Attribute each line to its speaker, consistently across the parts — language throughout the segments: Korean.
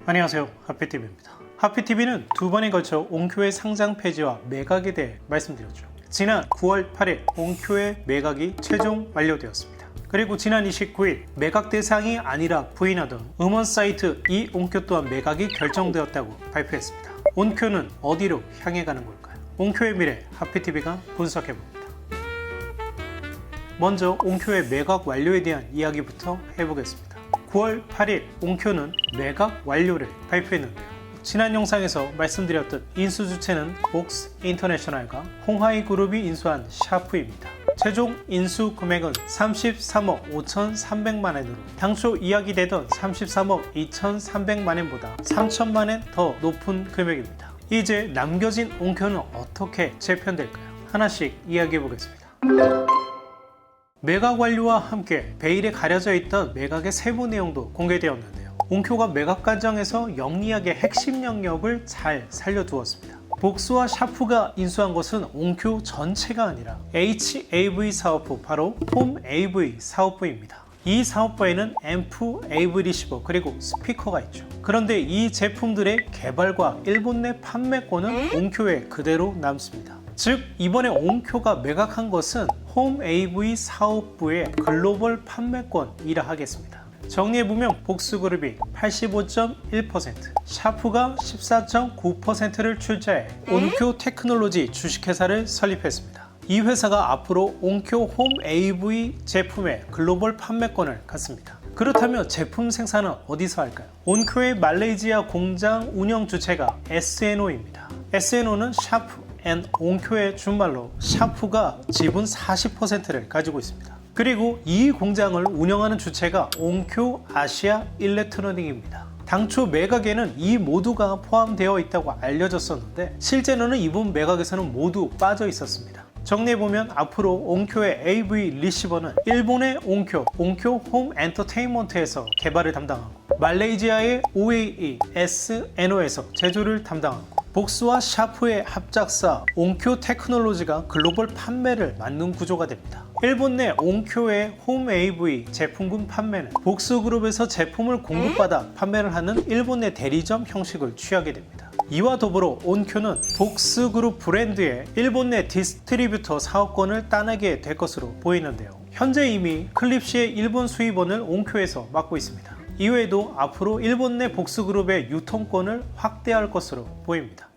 Speaker 1: 안녕하세요, 하피TV입니다. 하피TV는 두 번에 걸쳐 옹쿄의 상장 폐지와 매각에 대해 말씀드렸죠. 지난 9월 8일 옹쿄의 매각이 최종 완료되었습니다. 그리고 지난 29일 매각 대상이 아니라 부인하던 음원 사이트 이옹쿄 또한 매각이 결정되었다고 발표했습니다. 옹쿄는 어디로 향해 가는 걸까요? 옹쿄의 미래 하피TV가 분석해봅니다. 먼저 옹쿄의 매각 완료에 대한 이야기부터 해보겠습니다. 9월 8일 옹쿄는 매각 완료를 발표했는데요. 지난 영상에서 말씀드렸듯 인수 주체는 복스 인터내셔널과 홍하이 그룹이 인수한 샤프입니다. 최종 인수 금액은 33억 5,300만 엔으로 당초 이야기되던 33억 2,300만 엔보다 3천만 엔 더 높은 금액입니다. 이제 남겨진 옹쿄는 어떻게 재편될까요? 하나씩 이야기해 보겠습니다. 매각 완료와 함께 베일에 가려져 있던 매각의 세부 내용도 공개되었는데요. 옹쿄가 매각 과정에서 영리하게 핵심 영역을 잘 살려두었습니다. 복스와 샤프가 인수한 것은 옹쿄 전체가 아니라 HAV 사업부, 바로 홈 AV 사업부입니다. 이 사업부에는 앰프, AV 리시버, 그리고 스피커가 있죠. 그런데 이 제품들의 개발과 일본 내 판매권은 옹쿄에 그대로 남습니다. 즉 이번에 옹쿄가 매각한 것은 홈 AV 사업부의 글로벌 판매권이라 하겠습니다. 정리해보면 복스그룹이 85.1%, 샤프가 14.9%를 출자해 옹쿄 테크놀로지 주식회사를 설립했습니다. 이 회사가 앞으로 옹쿄 홈 AV 제품의 글로벌 판매권을 갖습니다. 그렇다면 제품 생산은 어디서 할까요? 옹쿄의 말레이시아 공장 운영 주체가 SNO입니다. SNO는 샤프 앤 옹쿄의 준말로 샤프가 지분 40%를 가지고 있습니다. 그리고 이 공장을 운영하는 주체가 옹쿄 아시아 일렉트로닉입니다. 당초 매각에는 이 모두가 포함되어 있다고 알려졌었는데 실제로는 이번 매각에서는 모두 빠져 있었습니다. 정리해보면 앞으로 옹쿄의 AV 리시버는 일본의 옹쿄 홈 엔터테인먼트에서 개발을 담당하고 말레이시아의 OAE SNO에서 제조를 담당하고 복스와 샤프의 합작사 옹쿄 테크놀로지가 글로벌 판매를 맡는 구조가 됩니다. 일본 내 옹쿄의 홈 AV 제품군 판매는 복스그룹에서 제품을 공급받아 판매를 하는 일본 내 대리점 형식을 취하게 됩니다. 이와 더불어 옹쿄는 복스그룹 브랜드의 일본 내 디스트리뷰터 사업권을 따내게 될 것으로 보이는데요. 현재 이미 클립시의 일본 수입원을 옹쿄에서 맡고 있습니다. 이외에도 앞으로 일본 내 복스그룹의 유통권을 확대할 것으로 보입니다.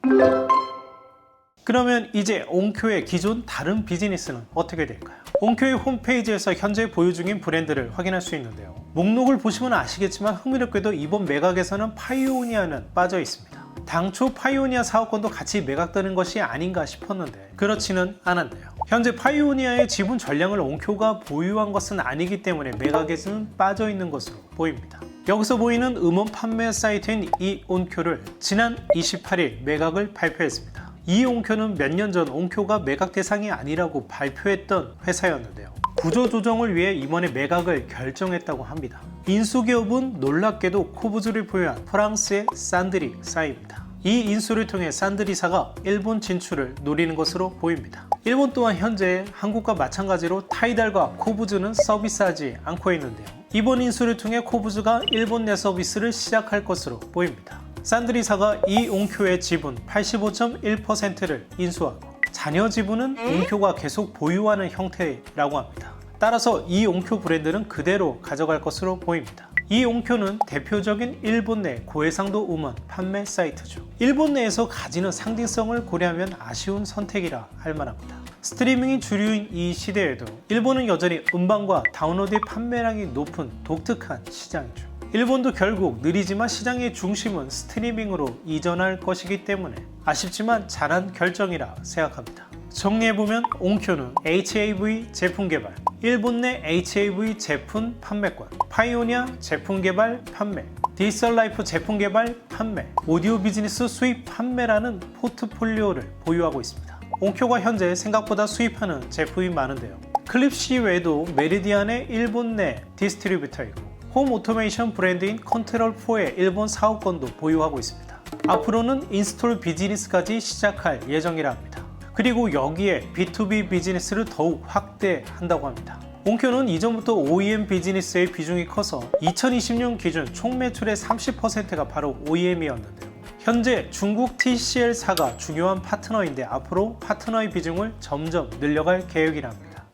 Speaker 1: 그러면 이제 옹쿄의 기존 다른 비즈니스는 어떻게 될까요? 옹쿄의 홈페이지에서 현재 보유 중인 브랜드를 확인할 수 있는데요. 목록을 보시면 아시겠지만 흥미롭게도 이번 매각에서는 파이오니아는 빠져 있습니다. 당초 파이오니아 사업권도 같이 매각되는 것이 아닌가 싶었는데 그렇지는 않았네요. 현재 파이오니아의 지분 전량을 옹쿄가 보유한 것은 아니기 때문에 매각에서는 빠져 있는 것으로 보입니다. 여기서 보이는 음원 판매 사이트인 이옹쿄를 지난 28일 매각을 발표했습니다. 이옹쿄는 몇 년 전 옹쿄가 매각 대상이 아니라고 발표했던 회사였는데요. 구조조정을 위해 이번에 매각을 결정했다고 합니다. 인수기업은 놀랍게도 코부즈를 보유한 프랑스의 산드리사입니다. 이 인수를 통해 산드리사가 일본 진출을 노리는 것으로 보입니다. 일본 또한 현재 한국과 마찬가지로 타이달과 코부즈는 서비스하지 않고 있는데요. 이번 인수를 통해 코부즈가 일본 내 서비스를 시작할 것으로 보입니다. 산드리사가 이옹쿄의 지분 85.1%를 인수하고 잔여 지분은 옹쿄가 계속 보유하는 형태라고 합니다. 따라서 이옹쿄 브랜드는 그대로 가져갈 것으로 보입니다. 이옹쿄는 대표적인 일본 내 고해상도 음원 판매 사이트죠. 일본 내에서 가지는 상징성을 고려하면 아쉬운 선택이라 할 만합니다. 스트리밍이 주류인 이 시대에도 일본은 여전히 음반과 다운로드의 판매량이 높은 독특한 시장이죠. 일본도 결국 느리지만 시장의 중심은 스트리밍으로 이전할 것이기 때문에 아쉽지만 잘한 결정이라 생각합니다. 정리해보면 옹쿄는 HAV 제품 개발, 일본 내 HAV 제품 판매권, 파이오니아 제품 개발 판매, 디지털라이프 제품 개발 판매, 오디오 비즈니스 수입 판매라는 포트폴리오를 보유하고 있습니다. 옹쿄가 현재 생각보다 수입하는 제품이 많은데요. 클립시 외에도 메리디안의 일본 내 디스트리뷰터이고 홈 오토메이션 브랜드인 컨트롤4의 일본 사업권도 보유하고 있습니다. 앞으로는 인스톨 비즈니스까지 시작할 예정이라 합니다. 그리고 여기에 B2B 비즈니스를 더욱 확대한다고 합니다. 옹쿄는 이전부터 OEM 비즈니스의 비중이 커서 2020년 기준 총 매출의 30%가 바로 OEM이었는데요. 현재 중국 TCL사가 중요한 파트너인데 앞으로 파트너의 비중을 점점 늘려갈 계획이라 합니다.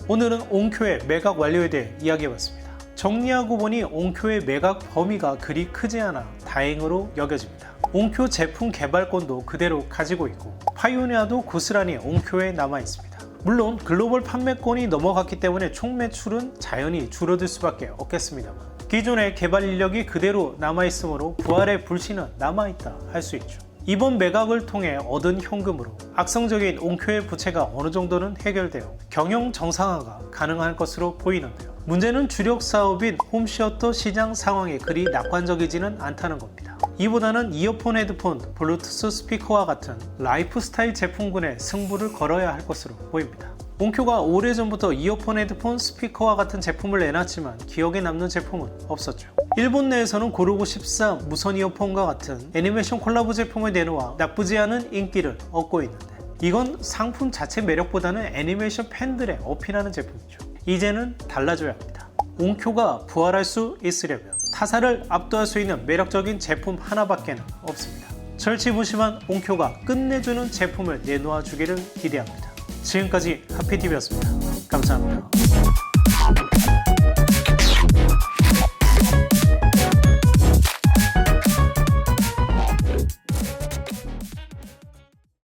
Speaker 1: 오늘은 옹쿄의 매각 완료에 대해 이야기해봤습니다. 정리하고 보니 옹쿄의 매각 범위가 그리 크지 않아 다행으로 여겨집니다. 옹쿄 제품 개발권도 그대로 가지고 있고 파이오니아도 고스란히 옹쿄에 남아있습니다. 물론 글로벌 판매권이 넘어갔기 때문에 총 매출은 자연히 줄어들 수밖에 없겠습니다만 기존의 개발 인력이 그대로 남아있으므로 부활의 불씨는 남아있다 할 수 있죠. 이번 매각을 통해 얻은 현금으로 악성적인 옹쿄의 부채가 어느 정도는 해결되어 경영 정상화가 가능할 것으로 보이는데요. 문제는 주력 사업인 홈시어터 시장 상황이 그리 낙관적이지는 않다는 겁니다. 이보다는 이어폰, 헤드폰, 블루투스 스피커와 같은 라이프스타일 제품군에 승부를 걸어야 할 것으로 보입니다. 옹쿄가 오래전부터 이어폰, 헤드폰, 스피커와 같은 제품을 내놨지만 기억에 남는 제품은 없었죠. 일본 내에서는 고르고 14 무선 이어폰과 같은 애니메이션 콜라보 제품을 내놓아 나쁘지 않은 인기를 얻고 있는데 이건 상품 자체 매력보다는 애니메이션 팬들의 어필하는 제품이죠. 이제는 달라져야 합니다. 옹쿄가 부활할 수 있으려면 타사를 압도할 수 있는 매력적인 제품 하나밖에는 없습니다. 절치부심한 옹쿄가 끝내주는 제품을 내놓아 주기를 기대합니다. 지금까지 하피TV였습니다. 감사합니다.